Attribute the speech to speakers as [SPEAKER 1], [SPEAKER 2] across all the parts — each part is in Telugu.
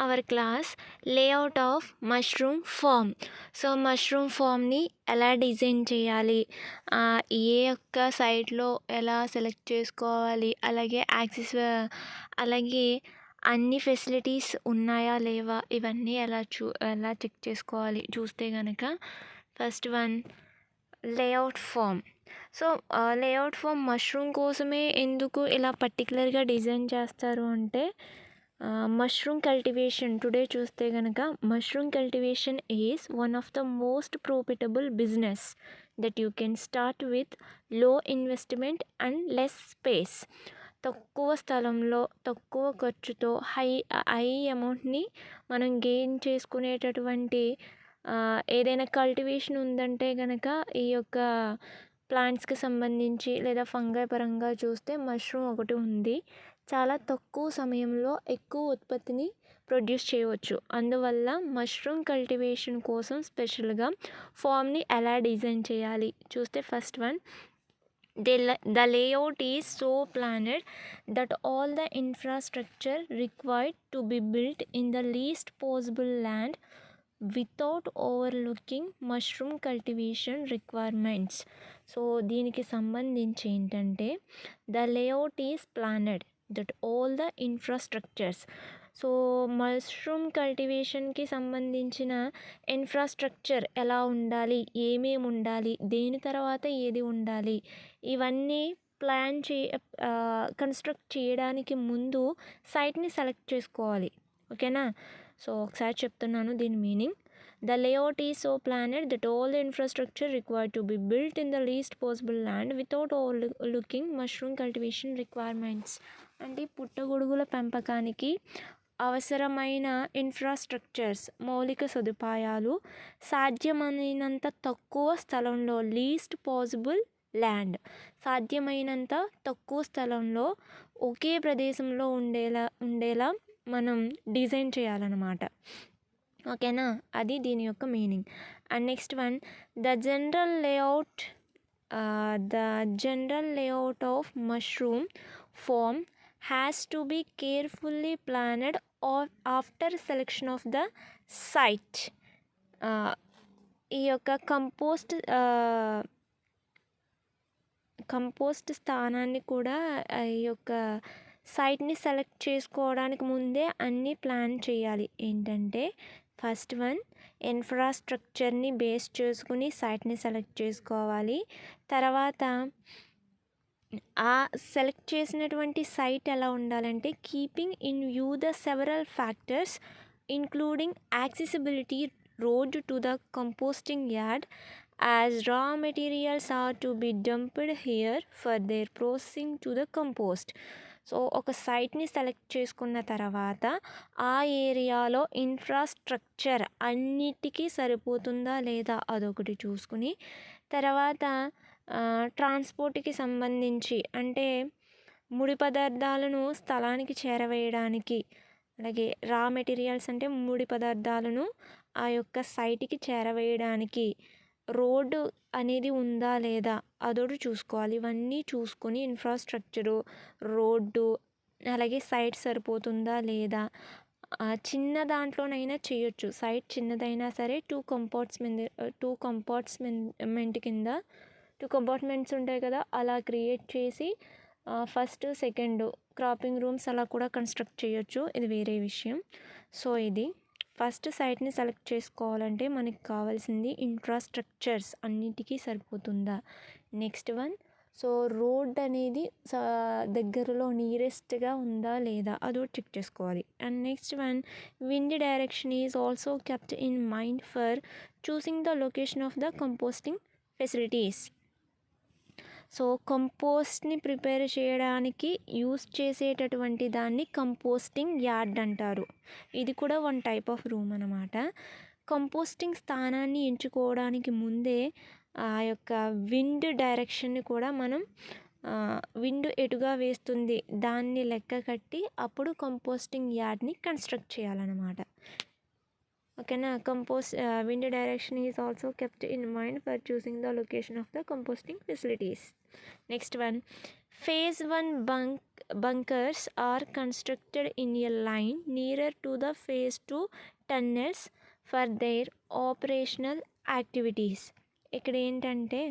[SPEAKER 1] Hour class layout of mushroom farm. So mushroom ఫామ్ని ఎలా డిజైన్ చేయాలి, ఏ ఒక్క సైట్లో ఎలా సెలెక్ట్ చేసుకోవాలి, అలాగే అలాగే అన్ని ఫెసిలిటీస్ ఉన్నాయా లేవా ఇవన్నీ ఎలా చెక్ చేసుకోవాలి చూస్తే కనుక first one layout farm. So layout farm mushroom కోసమే ఎందుకు ఇలా పర్టికులర్గా డిజైన్ చేస్తారు అంటే మష్రూమ్ కల్టివేషన్ టుడే చూస్తే కనుక mushroom cultivation is one of the most profitable business that you can start with లో ఇన్వెస్ట్మెంట్ అండ్ లెస్ స్పేస్. తక్కువ స్థలంలో తక్కువ ఖర్చుతో హై అమౌంట్ని మనం గెయిన్ చేసుకునేటటువంటి ఏదైనా కల్టివేషన్ ఉందంటే కనుక ఈ యొక్క ప్లాంట్స్కి సంబంధించి లేదా ఫంగై పరంగా చూస్తే మష్రూమ్ ఒకటి ఉంది. చాలా తక్కువ సమయంలో ఎక్కువ ఉత్పత్తిని ప్రొడ్యూస్ చేయవచ్చు. అందువల్ల మష్రూమ్ కల్టివేషన్ కోసం స్పెషల్గా ఫామ్ని ఎలా డిజైన్ చేయాలి చూస్తే first one the layout is so planned that all the infrastructure required to be built in the least possible land without overlooking mushroom cultivation requirements. So దీనికి సంబంధించి ఏంటంటే the layout is planned that all the infrastructures. So mushroom కల్టివేషన్కి సంబంధించిన ఇన్ఫ్రాస్ట్రక్చర్ ఎలా ఉండాలి, ఏమేమి ఉండాలి, దేని తర్వాత ఏది ఉండాలి, ఇవన్నీ కన్స్ట్రక్ట్ చేయడానికి ముందు సైట్ని సెలెక్ట్ చేసుకోవాలి. ఓకేనా? సో ఒకసారి చెప్తున్నాను దీని meaning. The layout is so planned that all the infrastructure required to be built in the least possible land without looking mushroom cultivation requirements. అంటే పుట్టగొడుగుల పెంపకానికి అవసరమైన ఇన్ఫ్రాస్ట్రక్చర్స్ మౌలిక సదుపాయాలు సాధ్యమైనంత తక్కువ స్థలంలో లీస్ట్ పాసిబుల్ ల్యాండ్ సాధ్యమైనంత తక్కువ స్థలంలో ఒకే ప్రదేశంలో ఉండేలా మనం డిజైన్ చేయాలన్నమాట. ఓకేనా? అది దీని యొక్క meaning. And next one the general layout of mushroom farm has to be carefully planned after selection of the site. ఈ యొక్క కంపోస్ట్ స్థానాన్ని కూడా ఈ యొక్క సైట్ని సెలెక్ట్ చేసుకోవడానికి ముందే అన్నీ ప్లాన్ చేయాలి. ఏంటంటే ఫస్ట్ వన్ ఇన్ఫ్రాస్ట్రక్చర్ని బేస్ చేసుకుని సైట్ని సెలెక్ట్ చేసుకోవాలి. తర్వాత ఆ సెలెక్ట్ చేసినటువంటి సైట్ ఎలా ఉండాలంటే keeping in view the several factors including accessibility road to the composting yard as raw materials are to be dumped here for their processing to the compost. So ఒక సైట్ని సెలెక్ట్ చేసుకున్న తర్వాత ఆ ఏరియాలో ఇన్ఫ్రాస్ట్రక్చర్ అన్నిటికీ సరిపోతుందా లేదా అదొకటి చూసుకుని తర్వాత ట్రాన్స్పోర్ట్కి సంబంధించి అంటే ముడి పదార్థాలను స్థలానికి చేరవేయడానికి అలాగే రా మెటీరియల్స్ అంటే ముడి పదార్థాలను ఆ యొక్క సైట్కి చేరవేయడానికి రోడ్డు అనేది ఉందా లేదా అదొకటి చూసుకోవాలి. ఇవన్నీ చూసుకొని ఇన్ఫ్రాస్ట్రక్చరు రోడ్డు అలాగే సైట్ సరిపోతుందా లేదా చిన్న దాంట్లోనైనా చేయొచ్చు. సైట్ చిన్నదైనా సరే టూ కంపార్ట్మెంట్స్ ఉంటాయి కదా, అలా క్రియేట్ చేసి ఫస్ట్ సెకండ్ క్రాపింగ్ రూమ్స్ అలా కూడా కన్స్ట్రక్ట్ చేయొచ్చు. ఇది వేరే విషయం. సో ఇది ఫస్ట్ సైట్ని సెలెక్ట్ చేసుకోవాలంటే మనకి కావాల్సింది ఇన్ఫ్రాస్ట్రక్చర్స్ అన్నిటికీ సరిపోతుందా. నెక్స్ట్ వన్ సో రోడ్ అనేది దగ్గరలో నియరెస్ట్గా ఉందా లేదా అదో చెక్ చేసుకోవాలి. And next one wind direction is also kept in mind for choosing the location of the composting facilities. So కంపోస్ట్ని ప్రిపేర్ చేయడానికి యూస్ చేసేటటువంటి దాన్ని కంపోస్టింగ్ యార్డ్ అంటారు. ఇది కూడా వన్ టైప్ ఆఫ్ రూమ్ అన్నమాట. కంపోస్టింగ్ స్థానాన్ని ఎంచుకోవడానికి ముందే ఆ యొక్క విండ్ డైరెక్షన్ని కూడా మనం విండ్ ఎటుగా వేస్తుంది దాన్ని లెక్క కట్టి అప్పుడు కంపోస్టింగ్ యార్డ్ని కన్స్ట్రక్ట్ చేయాలన్నమాట. ఓకేనా? wind direction is also kept in mind for choosing the location of the composting facilities. Next one, Phase 1 bunkers are constructed in a line nearer to the phase 2 tunnels for their operational activities. ఇక్కడ ఏంటంటే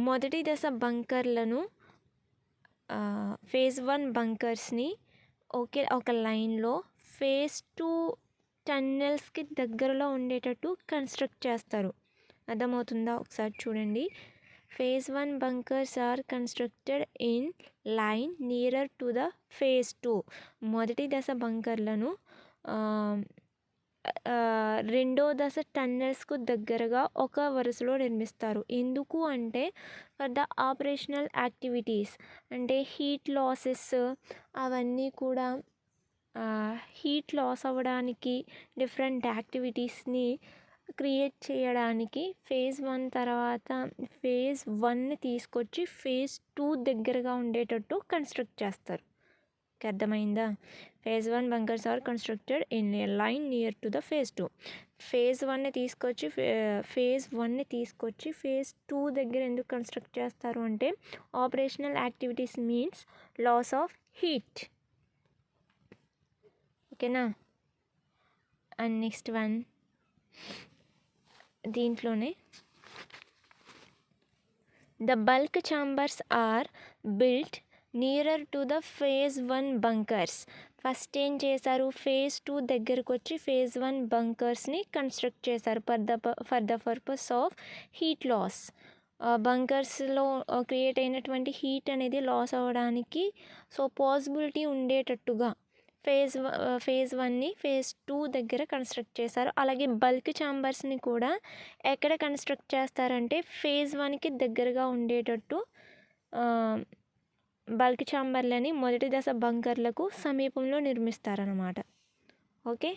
[SPEAKER 1] మొదటి దశ బంకర్లను ఫేజ్ 1 బంకర్స్ని ఒక లైన్లో ఫేజ్ 2 టన్నెల్స్కి దగ్గరలో ఉండేటట్టు కన్స్ట్రక్ట్ చేస్తారు. అర్థమవుతుందా? ఒకసారి చూడండి. Phase 1 bunkers are constructed in line nearer to the phase 2. మొదటి దశ బంకర్లను రెండో దశ టన్నెల్స్కు దగ్గరగా ఒక వరుసలో నిర్మిస్తారు. ఎందుకు అంటే ఫర్ ద ఆపరేషనల్ యాక్టివిటీస్, అంటే హీట్ లాసెస్ అవన్నీ కూడా హీట్ లాస్ అవ్వడానికి డిఫరెంట్ యాక్టివిటీస్ని క్రియేట్ చేయడానికి ఫేజ్ 1 తర్వాత ఫేజ్ 1ని తీసుకొచ్చి ఫేజ్ 2 దగ్గరగా ఉండేటట్టు కన్స్ట్రక్ట్ చేస్తారు. అర్థమైందా? Phase 1 bunkers are constructed in a line near to the phase 2. Phase 1ని తీసుకొచ్చి ఫేజ్ 2 దగ్గర ఎందుకు కన్స్ట్రక్ట్ చేస్తారు అంటే operational activities means loss of heat. ఓకేనా? అండ్ నెక్స్ట్ వన్ దీంట్లోనే the bulk chambers are built nearer to the phase 1 bunkers. First ఏం చేశారు? ఫేజ్ 2 దగ్గరకు వచ్చి ఫేజ్ 1 బంకర్స్ని కన్స్ట్రక్ట్ చేశారు for the purpose of heat loss. బంకర్స్లో క్రియేట్ అయినటువంటి హీట్ అనేది లాస్ అవ్వడానికి పాసిబిలిటీ ఉండేటట్టుగా ఫేజ్ 1ని ఫేజ్ 2 దగ్గర కన్స్ట్రక్ట్ చేశారు. అలాగే బల్క్ ఛాంబర్స్ని కూడా ఎక్కడ కన్స్ట్రక్ట్ చేస్తారంటే ఫేజ్ 1కి దగ్గరగా ఉండేటట్టు బల్క్ ఛాంబర్లని మొదటి దశ బంకర్లకు సమీపంలో నిర్మిస్తారన్నమాట. Okay,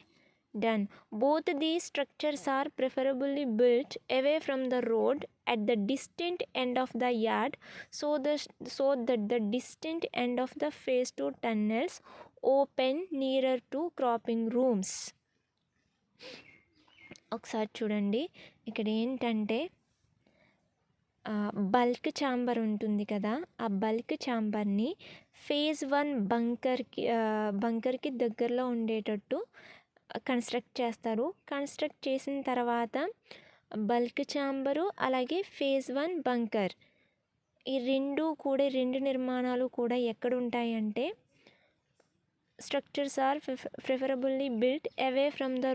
[SPEAKER 1] done. Both these structures are preferably built away from the road at the distant end of the yard so that the distant end of the phase 2 tunnels open nearer to cropping rooms. ఒకసారి చూడండి, ఇక్కడ ఏంటంటే బల్క్ ఛాంబర్ ఉంటుంది కదా, ఆ బల్క్ ఛాంబర్ని ఫేజ్ 1 బంకర్కి దగ్గరలో ఉండేటట్టు కన్స్ట్రక్ట్ చేస్తారు. కన్స్ట్రక్ట్ చేసిన తర్వాత బల్క్ ఛాంబరు అలాగే ఫేజ్ 1 బంకర్ ఈ రెండు నిర్మాణాలు కూడా ఎక్కడ ఉంటాయంటే structures are preferably built away from the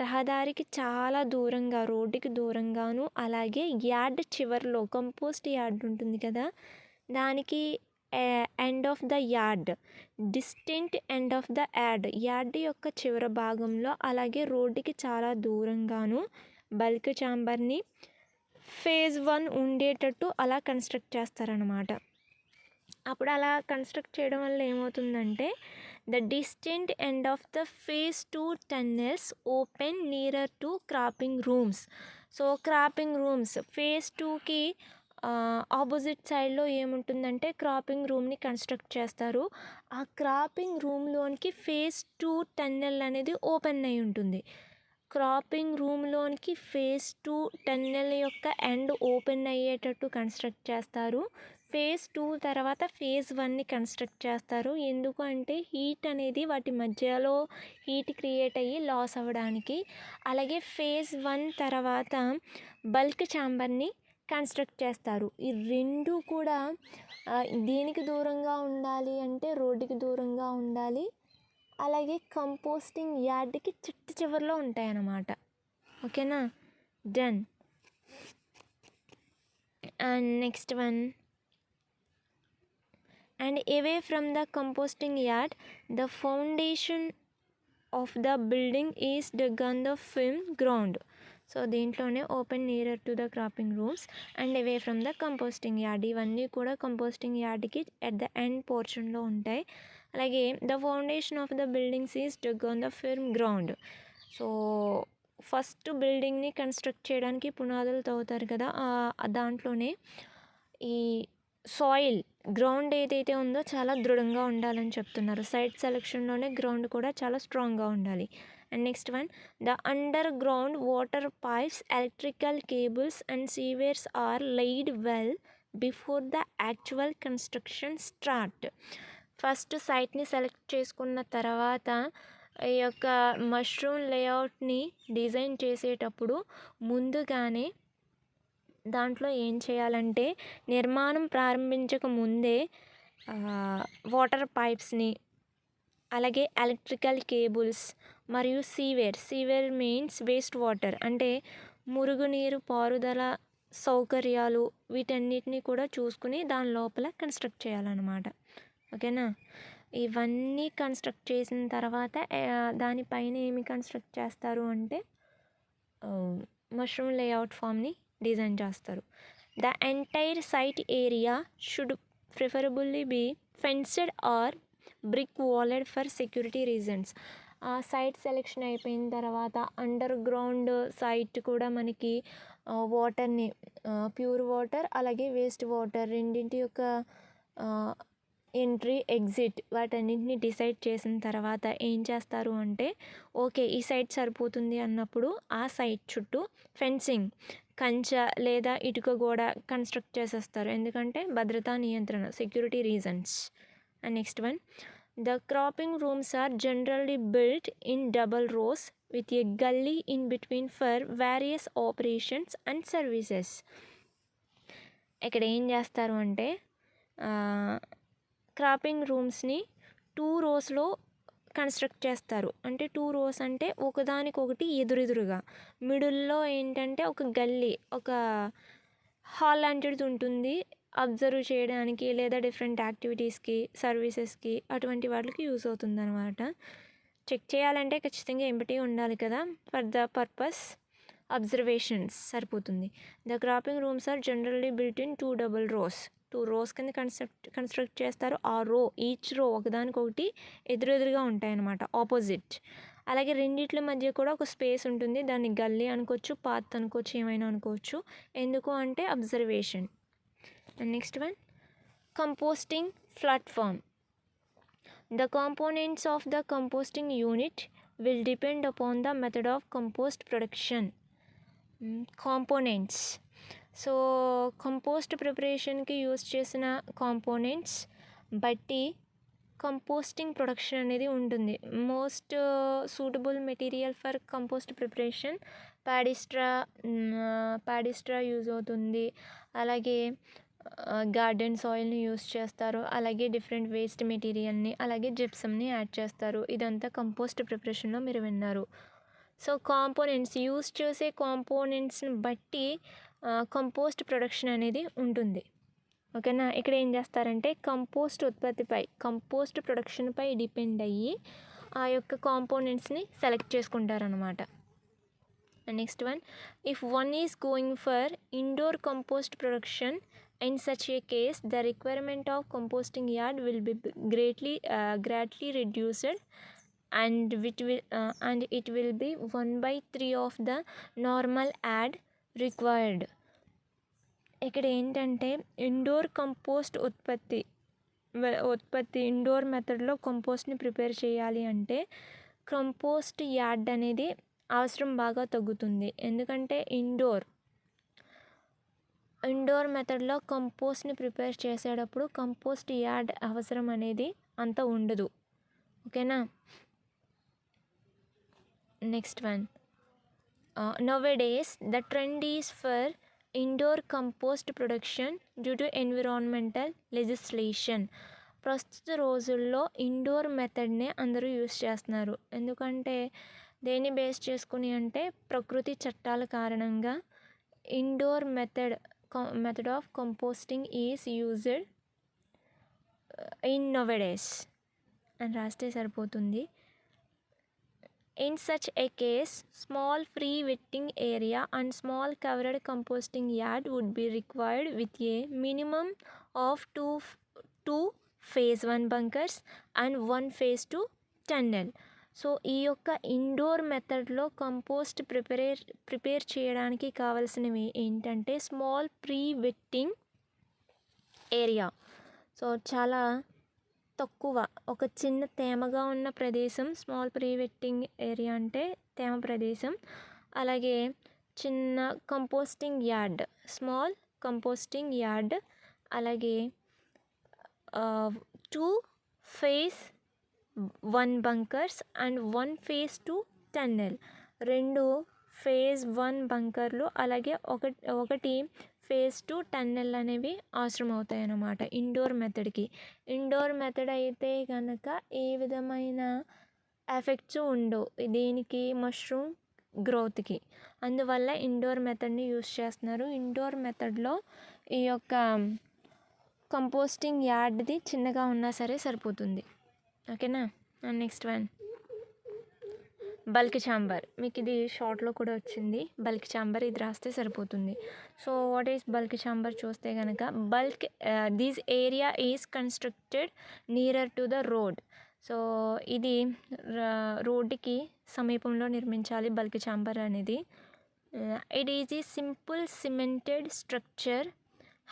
[SPEAKER 1] రహదారికి చాలా దూరంగా, రోడ్డుకి దూరంగాను, అలాగే యార్డ్ చివర్లో కంపోస్ట్ యార్డ్ ఉంటుంది కదా దానికి end of the yard, distant end of the yard యొక్క చివరి భాగంలో, అలాగే రోడ్డుకి చాలా దూరంగాను బల్క్ ఛాంబర్ని ఫేజ్ 1 ఉండేటట్టు అలా కన్స్ట్రక్ట్ చేస్తారనమాట. అప్పుడు అలా కన్స్ట్రక్ట్ చేయడం వల్ల ఏమవుతుందంటే the distant end of the phase 2 tunnels open nearer to cropping rooms. So cropping rooms phase 2కి ఆపోజిట్ సైడ్లో ఏముంటుందంటే క్రాపింగ్ రూమ్ని కన్స్ట్రక్ట్ చేస్తారు. ఆ క్రాపింగ్ రూమ్లోనికి ఫేజ్ 2 టన్నెల్ అనేది ఓపెన్ అయి ఉంటుంది. క్రాపింగ్ రూమ్లోనికి ఫేజ్ 2 టన్నెల్ యొక్క ఎండ్ ఓపెన్ అయ్యేటట్టు కన్స్ట్రక్ట్ చేస్తారు. ఫేజ్ 2 తర్వాత ఫేజ్ 1ని కన్స్ట్రక్ట్ చేస్తారు. ఎందుకు అంటే హీట్ అనేది వాటి మధ్యలో హీట్ క్రియేట్ అయ్యి లాస్ అవ్వడానికి. అలాగే ఫేజ్ 1 తర్వాత బల్క్ ఛాంబర్ని కన్స్ట్రక్ట్ చేస్తారు. ఈ రెండు కూడా దీనికి దూరంగా ఉండాలి అంటే రోడ్డుకి దూరంగా ఉండాలి, అలాగే కంపోస్టింగ్ యార్డ్కి చివరిలో ఉంటాయి అన్నమాట. ఓకేనా, done. And next one, and away from the composting yard the foundation of the building is dug on the firm ground. So దీంట్లోనే open nearer to the cropping rooms and away from the composting yard, ఇవన్నీ కూడా కంపోస్టింగ్ యార్డ్కి ఎట్ ద ఎండ్ పోర్షన్లో ఉంటాయి. అలాగే the foundation of the buildings is dug on the firm ground. So first బిల్డింగ్ని కన్స్ట్రక్ట్ చేయడానికి పునాదులు తవ్వుతారు కదా, దాంట్లోనే ఈ సాయిల్ గ్రౌండ్ ఏదైతే ఉందో చాలా దృఢంగా ఉండాలని చెప్తున్నారు. సైట్ సెలెక్షన్లోనే గ్రౌండ్ కూడా చాలా స్ట్రాంగ్గా ఉండాలి. And next one, the underground water pipes, electrical cables and sewers are laid well before the actual construction start. First సైట్ని సెలెక్ట్ చేసుకున్న తర్వాత ఈ యొక్క మష్రూమ్ లేఅవుట్ని డిజైన్ చేసేటప్పుడు ముందుగానే దాంట్లో ఏం చేయాలంటే నిర్మాణం ప్రారంభించక ముందే వాటర్ పైప్స్ని, అలాగే ఎలక్ట్రికల్ కేబుల్స్ మరియు సీవేర్ మీన్స్ వేస్ట్ వాటర్ అంటే మురుగునీరు పారుదల సౌకర్యాలు, వీటన్నిటిని కూడా చూసుకుని దాని లోపల కన్స్ట్రక్ట్ చేయాలన్నమాట. ఓకేనా. ఇవన్నీ కన్స్ట్రక్ట్ చేసిన తర్వాత దానిపైన ఏమి కన్స్ట్రక్ట్ చేస్తారు అంటే మష్రూమ్ లేఅవుట్ ఫామ్ని డిజైన్ చేస్తారు. The entire site area should preferably be fenced or brick walled for security reasons. ఆ సైట్ సెలెక్షన్ అయిపోయిన తర్వాత అండర్ గ్రౌండ్ సైట్ కూడా మనకి వాటర్ని, ప్యూర్ వాటర్ అలాగే వేస్ట్ వాటర్ రెండింటి యొక్క ఎంట్రీ ఎగ్జిట్ వాటన్నింటిని డిసైడ్ చేసిన తర్వాత ఏం చేస్తారు అంటే ఓకే ఈ సైట్ సరిపోతుంది అన్నప్పుడు ఆ సైట్ చుట్టూ ఫెన్సింగ్, కంచె లేదా ఇటుక గోడ కన్స్ట్రక్ట్ చేసేస్తారు. ఎందుకంటే భద్రతా నియంత్రణ, security reasons. And next one, the cropping rooms are generally built in double rows with a gully in between for various operations and services. ఇక్కడ ఏం చేస్తారు అంటే క్రాపింగ్ రూమ్స్ని 2 రోస్లో కన్స్ట్రక్ట్ చేస్తారు. అంటే 2 రోస్ అంటే ఒకదానికొకటి ఎదురెదురుగా, మిడిల్లో ఏంటంటే ఒక గల్లీ, ఒక హాల్ లాంటిది ఉంటుంది అబ్జర్వ్ చేయడానికి లేదా డిఫరెంట్ యాక్టివిటీస్కి, సర్వీసెస్కి, అటువంటి వాటికి యూస్ అవుతుంది అనమాట. చెక్ చేయాలంటే ఖచ్చితంగా ఎంబటీ ఉండాలి కదా, ఫర్ ద పర్పస్ అబ్జర్వేషన్స్ సరిపోతుంది. The cropping rooms are generally built in 2 double rows. 2 rows కింద కన్స్ట్రక్ట్ చేస్తారు. ఆ రో, ఈచ్ రో ఒకదానికొకటి ఎదురెదురుగా ఉంటాయన్నమాట, ఆపోజిట్. అలాగే రెండిట్ల మధ్య కూడా ఒక స్పేస్ ఉంటుంది, దాన్ని గల్లీ అనుకోవచ్చు, పాత్ అనుకోవచ్చు, ఏమైనా అనుకోవచ్చు. ఎందుకు అంటే observation. And next one, composting platform. The components of the composting unit will depend upon the method of compost production. Components. So compost ప్రిపరేషన్కి యూస్ చేసిన కాంపోనెంట్స్ బట్టి కంపోస్టింగ్ ప్రొడక్షన్ అనేది ఉంటుంది. Most suitable material for compost preparation paddy straw use అవుతుంది. అలాగే గార్డెన్ సాయిల్ని యూస్ చేస్తారు. అలాగే డిఫరెంట్ వేస్ట్ మెటీరియల్ని, అలాగే జిప్సమ్ని యాడ్ చేస్తారు. ఇదంతా కంపోస్ట్ ప్రిపరేషన్లో మీరు విన్నారు. సో కాంపోనెంట్స్, యూస్ చేసే కాంపోనెంట్స్ని బట్టి కంపోస్ట్ ప్రొడక్షన్ అనేది ఉంటుంది. ఓకేనా. ఇక్కడ ఏం చేస్తారంటే కంపోస్ట్ ఉత్పత్తిపై, కంపోస్ట్ ప్రొడక్షన్పై డిపెండ్ అయ్యి ఆ యొక్క కాంపోనెంట్స్ని సెలెక్ట్ చేసుకుంటారనమాట. Next one, if one is going for indoor compost production, in such a case the requirement of composting yard will be greatly reduced and it will be 1/3 of the normal ad required. ఇక్కడ ఏంటంటే ఇండోర్ కంపోస్ట్ ఉత్పత్తి ఇండోర్ మెథడ్లో కంపోస్ట్ని ప్రిపేర్ చేయాలి అంటే కంపోస్ట్ యార్డ్ అనేది అవసరం బాగా తగ్గుతుంది. ఎందుకంటే ఇండోర్ మెథడ్లో కంపోస్ట్ని ప్రిపేర్ చేసేటప్పుడు కంపోస్ట్ యార్డ్ అవసరం అనేది అంత ఉండదు. ఓకేనా. Next one, nowadays the trend is for indoor compost production due to environmental legislation. ప్రస్తుత రోజుల్లో ఇండోర్ మెథడ్నే అందరూ యూస్ చేస్తున్నారు. ఎందుకంటే దేన్ని బేస్ చేసుకుని అంటే ప్రకృతి చట్టాల కారణంగా indoor method of composting is used in nowadays అని రాస్తే సరిపోతుంది. In such a case, small free wetting area and small covered composting yard would be required with a minimum of two phase 1 bunkers and 1 phase 2 tunnel. So ఈ యొక్క ఇండోర్ మెథడ్లో కంపోస్ట్ ప్రిపేర్ చేయడానికి కావాల్సినవి ఏంటంటే small pre wetting area. So చాలా తక్కువ, ఒక చిన్న తేమగా ఉన్న ప్రదేశం స్మాల్ ప్రీ వెట్టింగ్ ఏరియా అంటే తేమ ప్రదేశం. అలాగే చిన్న composting yard, small composting yard. అలాగే 2 phase 1 bunkers and 1 phase 2 tunnel. 2 phase 1 బంకర్లు అలాగే ఒకటి phase 2 టన్నెల్ అనేవి అవసరం అవుతాయి అన్నమాట ఇండోర్ మెథడ్కి. ఇండోర్ మెథడ్ అయితే కనుక ఏ విధమైన ఎఫెక్ట్స్ ఉండవు దీనికి, మష్రూమ్ గ్రోత్కి. అందువల్ల ఇండోర్ మెథడ్ని యూస్ చేస్తున్నారు. ఇండోర్ మెథడ్లో ఈ యొక్క కంపోస్టింగ్ యార్డ్ది చిన్నగా ఉన్నా సరే సరిపోతుంది. ఓకేనా. Next one bulk chamber. మీకు ఇది షార్ట్లో కూడా వచ్చింది, బల్క్ ఛాంబర్. ఇది రాస్తే సరిపోతుంది. So what is bulk chamber చూస్తే కనుక, bulk this area is constructed nearer to the road. So ఇది రోడ్డుకి సమీపంలో నిర్మించాలి బల్క్ ఛాంబర్ అనేది. It is a simple cemented structure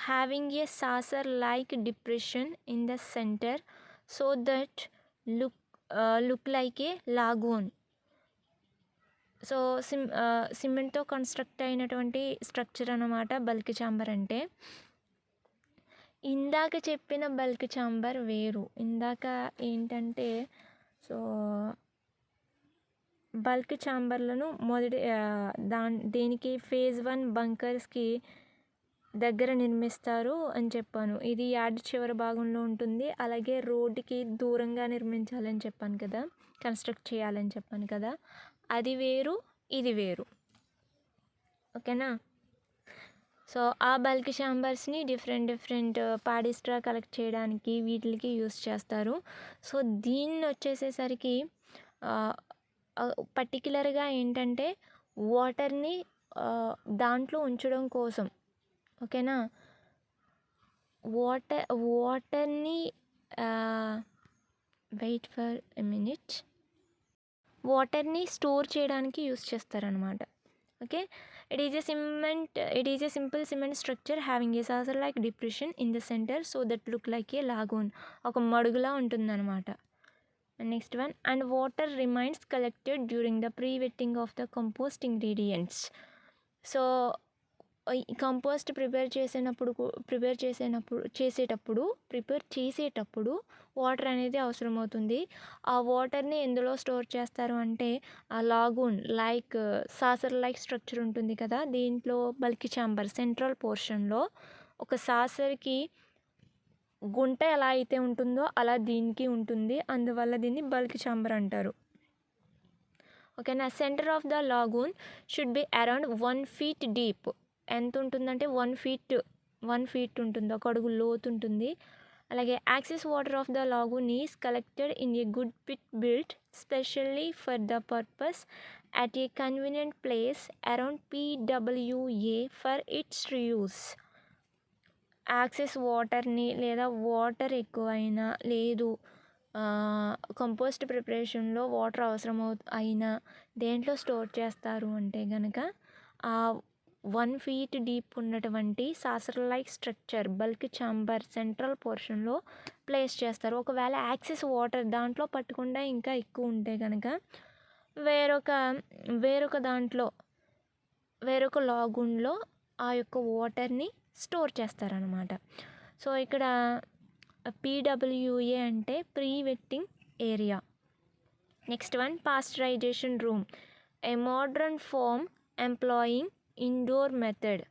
[SPEAKER 1] having a saucer like depression in the center so that look like a lagoon. So సిమెంట్తో కన్స్ట్రక్ట్ అయినటువంటి స్ట్రక్చర్ అన్నమాట బల్క్ ఛాంబర్ అంటే. ఇందాక చెప్పిన బల్క్ ఛాంబర్ వేరు. ఇందాక ఏంటంటే, సో బల్క్ ఛాంబర్లను దేనికి phase 1 బంకర్స్కి దగ్గర నిర్మిస్తారు అని చెప్పాను. ఇది యార్డ్ చివరి భాగంలో ఉంటుంది. అలాగే రోడ్డుకి దూరంగా నిర్మించాలని చెప్పాను కదా, కన్స్ట్రక్ట్ చేయాలని చెప్పాను కదా, అది వేరు ఇది వేరు. ఓకేనా. సో ఆ బల్క్ ఛాంబర్స్ని డిఫరెంట్ పాడి స్ట్రా కలెక్ట్ చేయడానికి వీటికి యూస్ చేస్తారు. సో దీన్ని వచ్చేసేసరికి పర్టికులర్గా ఏంటంటే వాటర్ని దాంట్లో ఉంచడం కోసం. ఓకేనా. వాటర్ని వెయిట్ ఫర్ ఎ మినిట్, వాటర్ని స్టోర్ చేయడానికి యూస్ చేస్తారనమాట. Okay. It is a simple cement structure having a saucer like depression in the centre so that look like A lagoon. ఒక మడుగులా ఉంటుందన్నమాట. Next one, and water remains collected during the pre vetting of the compost ingredients. So compost prepare చేసేటప్పుడు వాటర్ అనేది అవసరమవుతుంది. ఆ వాటర్ని ఎందులో స్టోర్ చేస్తారు అంటే ఆ lagoon like saucer like structure ఉంటుంది కదా, దీంట్లో బల్క్ ఛాంబర్ సెంట్రల్ పోర్షన్లో ఒక సాసర్కి గుంట ఎలా అయితే ఉంటుందో అలా దీనికి ఉంటుంది. అందువల్ల దీన్ని బల్క్ ఛాంబర్ అంటారు. ఓకేనా. Centre of the lagoon should be around 1 feet deep. ఎంత ఉంటుందంటే 1 feet ఉంటుంది, ఒక అడుగు లోతు ఉంటుంది. అలాగే excess water of the lagoon is collected in a good pit built specially for the purpose at a convenient place around PWA for its reuse. Excess వాటర్ని లేదా వాటర్ ఎక్కువైనా లేదు కంపోస్ట్ ప్రిపరేషన్లో వాటర్ అవసరం అయినా దేంట్లో స్టోర్ చేస్తారు అంటే కనుక ఆ 1 feet డీప్ ఉన్నటువంటి saucer like structure bulk chamber central పోర్షన్లో ప్లేస్ చేస్తారు. ఒకవేళ యాక్సెస్ వాటర్ దాంట్లో పట్టకుండా ఇంకా ఎక్కువ ఉంటే కనుక వేరొక లాగూన్లో ఆ యొక్క వాటర్ని స్టోర్ చేస్తారనమాట. సో ఇక్కడ PWA అంటే pre wetting area. Next one, pasteurisation room, a modern farm employing indoor method.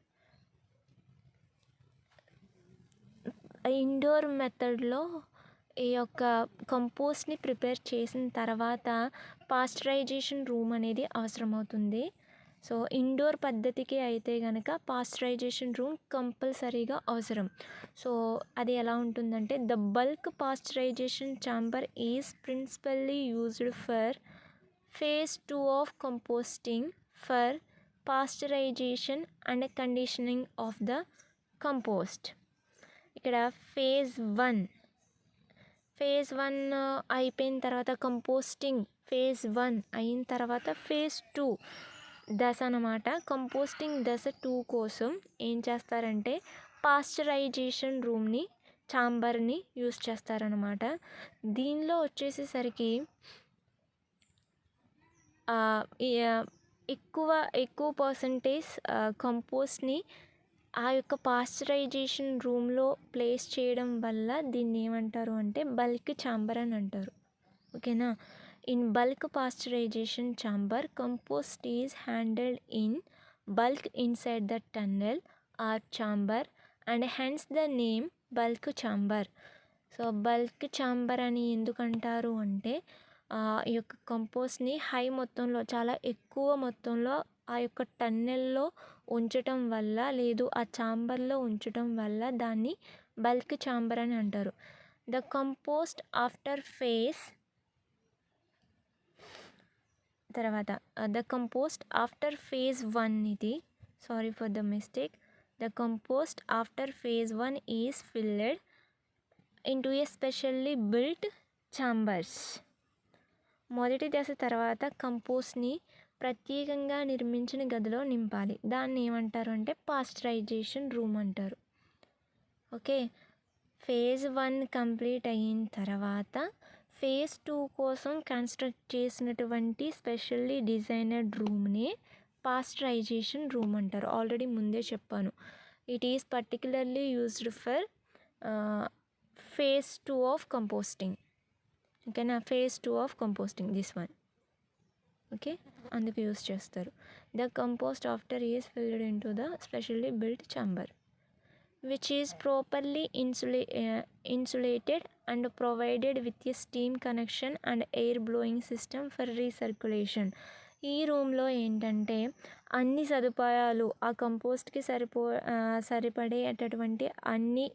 [SPEAKER 1] ఇండోర్ మెథడ్లో ఈ యొక్క కంపోస్ట్ని ప్రిపేర్ చేసిన తర్వాత పాస్చరైజేషన్ రూమ్ అనేది అవసరమవుతుంది. సో ఇండోర్ పద్ధతికి అయితే కనుక పాస్చరైజేషన్ రూమ్ కంపల్సరీగా అవసరం. సో అది ఎలా ఉంటుందంటే, the bulk pasteurisation chamber is principally used for phase 2 of composting for pasteurisation and conditioning of the compost. ఇక్కడ phase 1 అయిపోయిన తర్వాత కంపోస్టింగ్ phase 1 అయిన తర్వాత phase 2 దశ అన్నమాట. కంపోస్టింగ్ దశ 2 కోసం ఏం చేస్తారంటే పాస్చరైజేషన్ రూమ్ని ఛాంబర్ని యూస్ చేస్తారనమాట. దీనిలో వచ్చేసేసరికి ఎక్కువ పర్సంటేజ్ కంపోస్ట్ని ఆ యొక్క పాశ్చరైజేషన్ రూమ్లో ప్లేస్ చేయడం వల్ల దీన్ని ఏమంటారు అంటే బల్క్ ఛాంబర్ అని అంటారు. ఓకేనా. In bulk pasteurisation chamber compost is handled in bulk inside the tunnel or chamber and hence the name bulk chamber. So bulk chamber అని ఎందుకంటారు అంటే ఈ యొక్క కంపోస్ట్ని మొత్తంలో చాలా ఎక్కువ మొత్తంలో ఆ యొక్క టన్నెల్లో ఉంచటం వల్ల లేదు ఆ ఛాంబర్లో ఉంచటం వల్ల దాన్ని బల్క్ ఛాంబర్ అని అంటారు. ద కంపోస్ట్ ఆఫ్టర్ ఫేజ్ తర్వాత ద కంపోస్ట్ ఆఫ్టర్ ఫేజ్ 1 ఇది sorry for the mistake. The compost after phase 1 is filled into A specially built chambers. మొదటి దశ తర్వాత కంపోస్ట్ని ప్రత్యేకంగా నిర్మించిన గదిలో నింపాలి. దాన్ని ఏమంటారు అంటే పాశ్చరైజేషన్ రూమ్ అంటారు. ఓకే. ఫేజ్ 1 కంప్లీట్ అయిన తర్వాత ఫేజ్ 2 కోసం కన్స్ట్రక్ట్ చేసినటువంటి స్పెషల్లీ డిజైనర్డ్ రూమ్ని పాశ్చరైజేషన్ రూమ్ అంటారు. ఆల్రెడీ ముందే చెప్పాను. It is particularly used for phase 2 of composting. ఓకేనా. Phase 2 of composting this one. Okay, అందుకు యూస్ చేస్తారు. The compost after is filled in to the specially built chamber which is properly insulated and provided with a steam connection and air blowing system for recirculation. ఈ రూమ్లో ఏంటంటే అన్ని సదుపాయాలు ఆ కంపోస్ట్కి సరిపడేటటువంటి అన్ని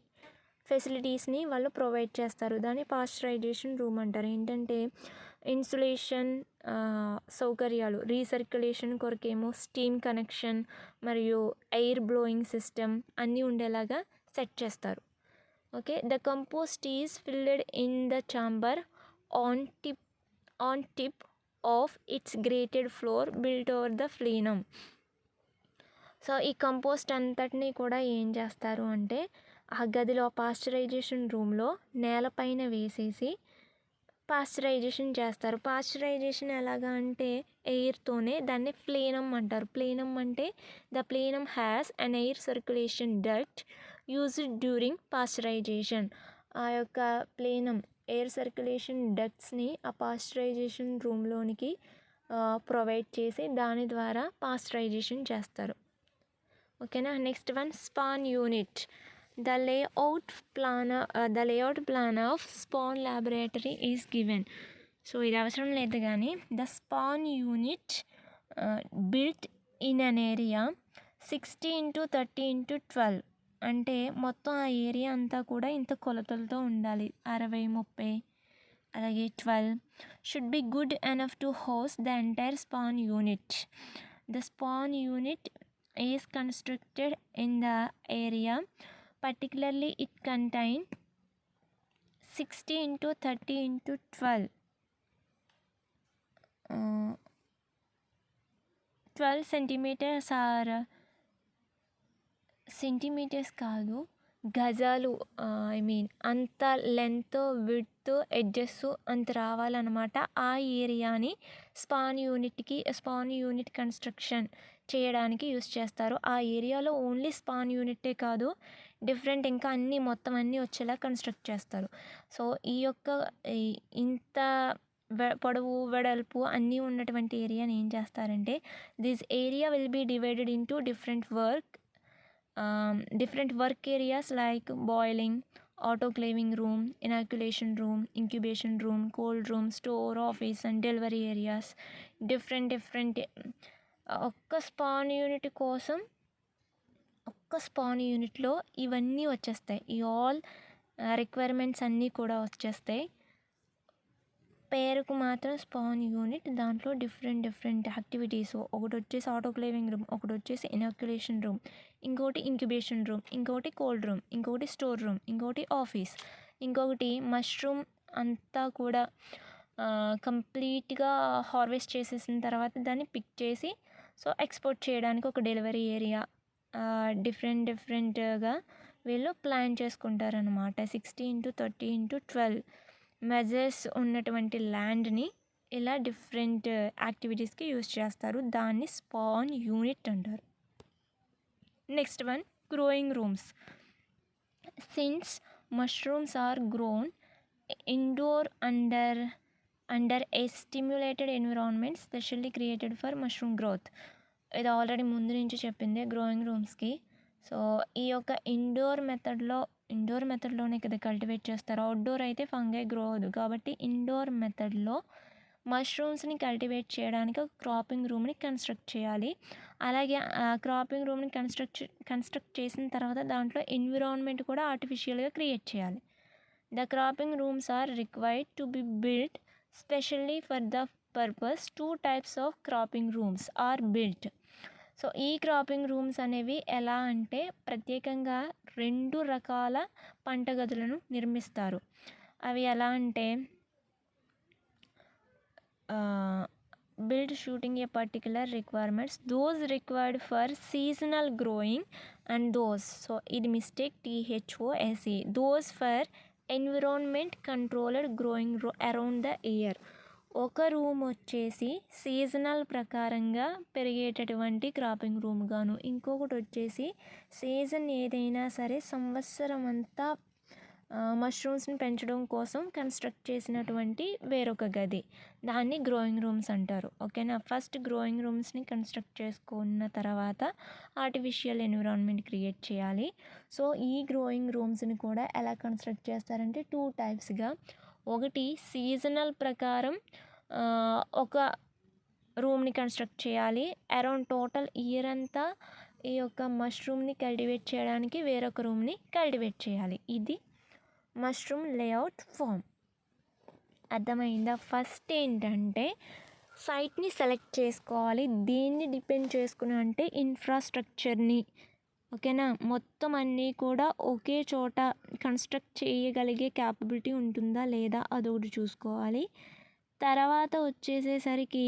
[SPEAKER 1] ఫెసిలిటీస్ని వాళ్ళు ప్రొవైడ్ చేస్తారు. దాన్ని పాశ్చరైజేషన్ రూమ్ అంటారు. ఏంటంటే ఇన్సులేషన్ సౌకర్యాలు, రీసర్క్యులేషన్ కొరకేమో స్టీమ్ కనెక్షన్ మరియు ఎయిర్ బ్లోయింగ్ సిస్టమ్ అన్నీ ఉండేలాగా సెట్ చేస్తారు. Okay. The compost is filled in the chamber on top of its grated floor built over the plenum. So ఈ కంపోస్ట్ అంతటినీ కూడా ఏం చేస్తారు అంటే ఆ గదిలో పాశ్చరైజేషన్ రూమ్లో నేలపైన వేసేసి పాశ్చరైజేషన్ చేస్తారు. పాశ్చరైజేషన్ ఎలాగా అంటే ఎయిర్తోనే. దాన్ని ఫ్లీనమ్ అంటారు. ఫ్లీనమ్ అంటే the plenum has an air circulation duct used during pasteurization. ఆ యొక్క ఫ్లీనమ్ ఎయిర్ సర్క్యులేషన్ డక్ట్స్ని ఆ పాశ్చరైజేషన్ రూమ్లోనికి ప్రొవైడ్ చేసి దాని ద్వారా పాశ్చరైజేషన్ చేస్తారు. ఓకేనా. Next one span unit. The layout plan of spawn laboratory is given. So ఇది అవసరం లేదు కానీ the span unit built in an area 60 × 30 × 12 అంటే మొత్తం ఆ ఏరియా అంతా కూడా ఇంత కొలతలతో ఉండాలి. 60, 30 అలాగే 12 should be good enough to host the entire span unit. The span unit is constructed in the area. Particularly it contained 60 × 30 × 12 12 centimeters or centimetres కాదు గజాలు. ఐ మీన్ అంత లెంత్, విడ్త్, ఎడ్జెస్ అంత రావాలన్నమాట. ఆ ఏరియాని స్పాన్ యూనిట్ కన్స్ట్రక్షన్ చేయడానికి యూస్ చేస్తారు. ఆ ఏరియాలో ఓన్లీ స్పాన్ యూనిటే కాదు, డిఫరెంట్ ఇంకా అన్నీ మొత్తం అన్నీ వచ్చేలా కన్స్ట్రక్ట్ చేస్తారు. సో ఈ యొక్క ఇంత పొడవు, వెడల్పు అన్నీ ఉన్నటువంటి ఏరియాని ఏం చేస్తారంటే this area will be divided into different work areas like boiling, autoclaving room, inoculation room, incubation room, cold room, store, office and delivery areas. different ఒక్క స్పాన్ యూనిట్ కోసం ఒక్క స్పాన్ యూనిట్లో ఇవన్నీ వచ్చేస్తాయి. ఈ ఆల్ రిక్వైర్మెంట్స్ అన్నీ కూడా వచ్చేస్తాయి. పేరుకు మాత్రం స్పాన్ యూనిట్. దాంట్లో డిఫరెంట్ యాక్టివిటీస్, ఒకటి వచ్చేసి ఆటోక్లేవింగ్ రూమ్, ఒకటి వచ్చేసి ఇనాక్యులేషన్ రూమ్, ఇంకోటి ఇంక్యుబేషన్ రూమ్, ఇంకోటి కోల్డ్ రూమ్, ఇంకోటి స్టోర్ రూమ్, ఇంకోటి ఆఫీస్, ఇంకొకటి మష్రూమ్ అంతా కూడా కంప్లీట్గా హార్వెస్ట్ చేసేసిన తర్వాత దాన్ని పిక్ చేసి సో ఎక్స్పోర్ట్ చేయడానికి ఒక డెలివరీ ఏరియా. డిఫరెంట్గా వీళ్ళు ప్లాన్ చేసుకుంటారనమాట. 60x30x12 మెజర్స్ ఉన్నటువంటి ల్యాండ్ని ఇలా డిఫరెంట్ యాక్టివిటీస్కి యూస్ చేస్తారు. దాన్ని స్పాన్ యూనిట్ అంటారు. Next one, growing rooms. Since mushrooms are grown indoor under a stimulated environment specially created for mushroom growth. ఇది ఆల్రెడీ ముందు నుంచి చెప్పిందే గ్రోయింగ్ రూమ్స్కి. సో ఈ యొక్క ఇండోర్ మెథడ్లోనే కదా కల్టివేట్ చేస్తారు. అవుట్డోర్ అయితే ఫంగై గ్రో అవ్వదు. కాబట్టి ఇండోర్ మెథడ్లో మష్రూమ్స్ని కల్టివేట్ చేయడానికి ఒక క్రాపింగ్ రూమ్ని కన్స్ట్రక్ట్ చేయాలి. అలాగే ఆ క్రాపింగ్ రూమ్ని కన్స్ట్రక్ట్ చేసిన తర్వాత దాంట్లో ఎన్విరాన్మెంట్ కూడా ఆర్టిఫిషియల్గా క్రియేట్ చేయాలి. The cropping rooms are required to be built specially for the purpose. 2 types of cropping rooms are built. So ఈ క్రాపింగ్ రూమ్స్ అనేవి ఎలా అంటే ప్రత్యేకంగా 2 రకాల పంట గదులను నిర్మిస్తారు. అవి ఎలా అంటే build shooting a particular requirements, those required for seasonal growing, and those, so ఇది mistake, THOSE, those for environment controlled growing around the year. ఒక రూమ్ వచ్చేసి సీజనల్ ప్రకారంగా పెరిగేటటువంటి క్రాపింగ్ రూమ్ గాను, ఇంకొకటి వచ్చేసి సీజన్ ఏదైనా సరే సంవత్సరం అంతా మష్రూమ్స్ని పెంచడం కోసం కన్స్ట్రక్ట్ చేసినటువంటి వేరొక గది, దాన్ని గ్రోయింగ్ రూమ్స్ అంటారు. ఓకేనా. ఫస్ట్ గ్రోయింగ్ రూమ్స్ని కన్స్ట్రక్ట్ చేసుకున్న తర్వాత ఆర్టిఫిషియల్ ఎన్విరాన్మెంట్ క్రియేట్ చేయాలి. సో ఈ గ్రోయింగ్ రూమ్స్ని కూడా ఎలా కన్స్ట్రక్ట్ చేస్తారంటే 2 typesగా. ఒకటి సీజనల్ ప్రకారం ఒక రూమ్ని కన్స్ట్రక్ట్ చేయాలి. అరౌండ్ టోటల్ ఇయర్ అంతా ఈ యొక్క మష్రూమ్ని కల్టివేట్ చేయడానికి వేరొక రూమ్ని కల్టివేట్ చేయాలి. ఇది మష్రూమ్ లేఅవుట్ ఫామ్. అర్థమైందా? ఫస్ట్ ఏంటంటే సైట్ని సెలెక్ట్ చేసుకోవాలి. దేన్ని డిపెండ్ చేసుకుని అంటే ఇన్ఫ్రాస్ట్రక్చర్ని. ఓకేనా. మొత్తం అన్నీ కూడా ఒకే చోట కన్స్ట్రక్ట్ చేయగలిగే క్యాపబిలిటీ ఉంటుందా లేదా అదొకటి చూసుకోవాలి. తర్వాత వచ్చేసేసరికి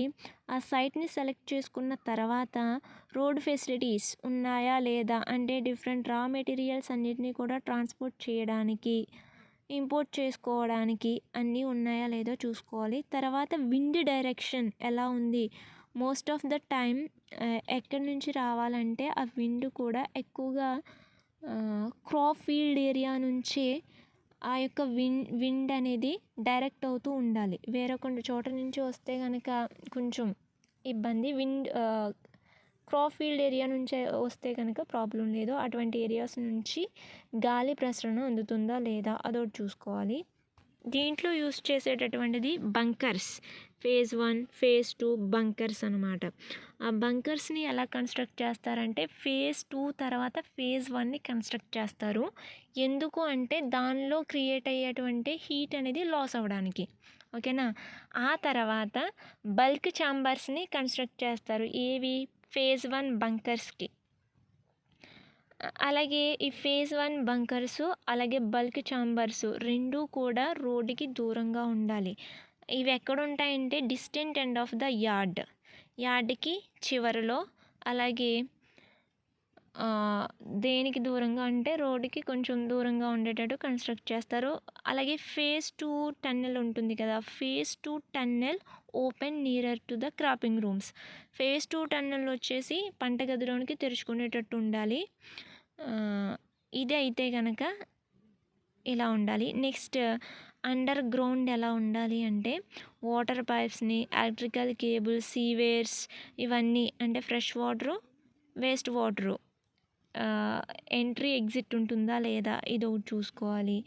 [SPEAKER 1] ఆ సైట్ని సెలెక్ట్ చేసుకున్న తర్వాత రోడ్ ఫెసిలిటీస్ ఉన్నాయా లేదా, అంటే డిఫరెంట్ రా మెటీరియల్స్ అన్నిటినీ కూడా ట్రాన్స్పోర్ట్ చేయడానికి, ఇంపోర్ట్ చేసుకోవడానికి అన్నీ ఉన్నాయా లేదో చూసుకోవాలి. తర్వాత విండ్ డైరెక్షన్ ఎలా ఉంది. మోస్ట్ ఆఫ్ ద టైం ఎక్కడి నుంచి రావాలంటే ఆ విండ్ కూడా ఎక్కువగా క్రాప్ ఫీల్డ్ ఏరియా నుంచే ఆ యొక్క విండ్ అనేది డైరెక్ట్ అవుతూ ఉండాలి. వేరొక చోట నుంచి వస్తే కనుక కొంచెం ఇబ్బంది. క్రాప్ ఫీల్డ్ ఏరియా నుంచి వస్తే కనుక ప్రాబ్లం లేదు. అటువంటి ఏరియాస్ నుంచి గాలి ప్రసరణ అందుతుందా లేదా అదొకటి చూసుకోవాలి. దీంట్లో యూస్ చేసేటటువంటిది బంకర్స్. phase 1, phase 2 బంకర్స్ అనమాట. ఆ బంకర్స్ని ఎలా కన్స్ట్రక్ట్ చేస్తారంటే phase 2 తర్వాత phase 1ని కన్స్ట్రక్ట్ చేస్తారు. ఎందుకు అంటే దానిలో క్రియేట్ అయ్యేటువంటి హీట్ అనేది లాస్ అవ్వడానికి. ఓకేనా. ఆ తర్వాత బల్క్ ఛాంబర్స్ని కన్స్ట్రక్ట్ చేస్తారు. ఏవి? phase 1 బంకర్స్కి. అలాగే ఈ phase 1 బంకర్స్ అలాగే బల్క్ ఛాంబర్స్ రెండూ కూడా రోడ్డుకి దూరంగా ఉండాలి. ఇవి ఎక్కడ ఉంటాయంటే డిస్టెంట్ ఎండ్ ఆఫ్ ద యార్డ్కి చివరిలో, అలాగే దేనికి దూరంగా అంటే రోడ్డుకి కొంచెం దూరంగా ఉండేటట్టు కన్స్ట్రక్ట్ చేస్తారు. అలాగే phase 2 టన్నెల్ ఉంటుంది కదా, phase 2 tunnel open nearer to the cropping rooms. phase 2 tunnel వచ్చేసి పంట గదిలోనికి తెరుచుకునేటట్టు ఉండాలి. ఇది అయితే కనుక ఇలా ఉండాలి. నెక్స్ట్ అండర్ గ్రౌండ్ ఎలా ఉండాలి అంటే వాటర్ పైప్స్ని, ఎలక్ట్రికల్ కేబుల్స్, సీవేర్స్ ఇవన్నీ, అంటే fresh water, waste water, entry exit ఉంటుందా లేదా ఇది ఒకటి చూసుకోవాలి.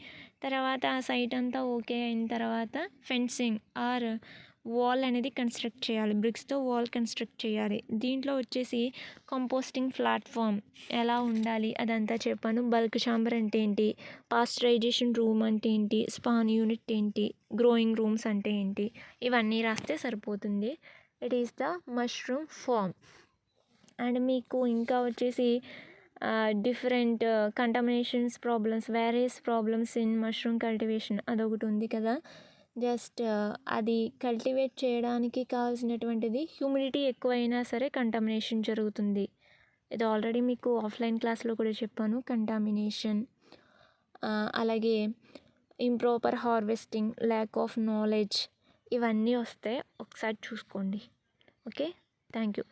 [SPEAKER 1] తర్వాత ఆ సైట్ అంతా ఓకే అయిన తర్వాత ఫెన్సింగ్ ఆర్ వాల్ అనేది కన్స్ట్రక్ట్ చేయాలి. బ్రిక్స్తో వాల్ కన్స్ట్రక్ట్ చేయాలి. దీంట్లో వచ్చేసి కంపోస్టింగ్ ప్లాట్ఫామ్ ఎలా ఉండాలి అదంతా చెప్పాను. బల్క్ ఛాంబర్ అంటే ఏంటి, పాస్చరైజేషన్ రూమ్ అంటే ఏంటి, స్పాన్ యూనిట్ ఏంటి, గ్రోయింగ్ రూమ్స్ అంటే ఏంటి, ఇవన్నీ రాస్తే సరిపోతుంది. It is the mushroom farm. And మీకు ఇంకా వచ్చేసి different contaminations problems, various problems in mushroom cultivation అదొకటి ఉంది కదా. జస్ట్ అది కల్టివేట్ చేయడానికి కావాల్సినటువంటిది హ్యూమిడిటీ ఎక్కువైనా సరే కంటామినేషన్ జరుగుతుంది. ఇది ఆల్రెడీ మీకు ఆఫ్లైన్ క్లాస్లో కూడా చెప్పాను. కంటామినేషన్ అలాగే improper harvesting, lack of knowledge, ఇవన్నీ వస్తే ఒకసారి చూసుకోండి. Okay, thank you.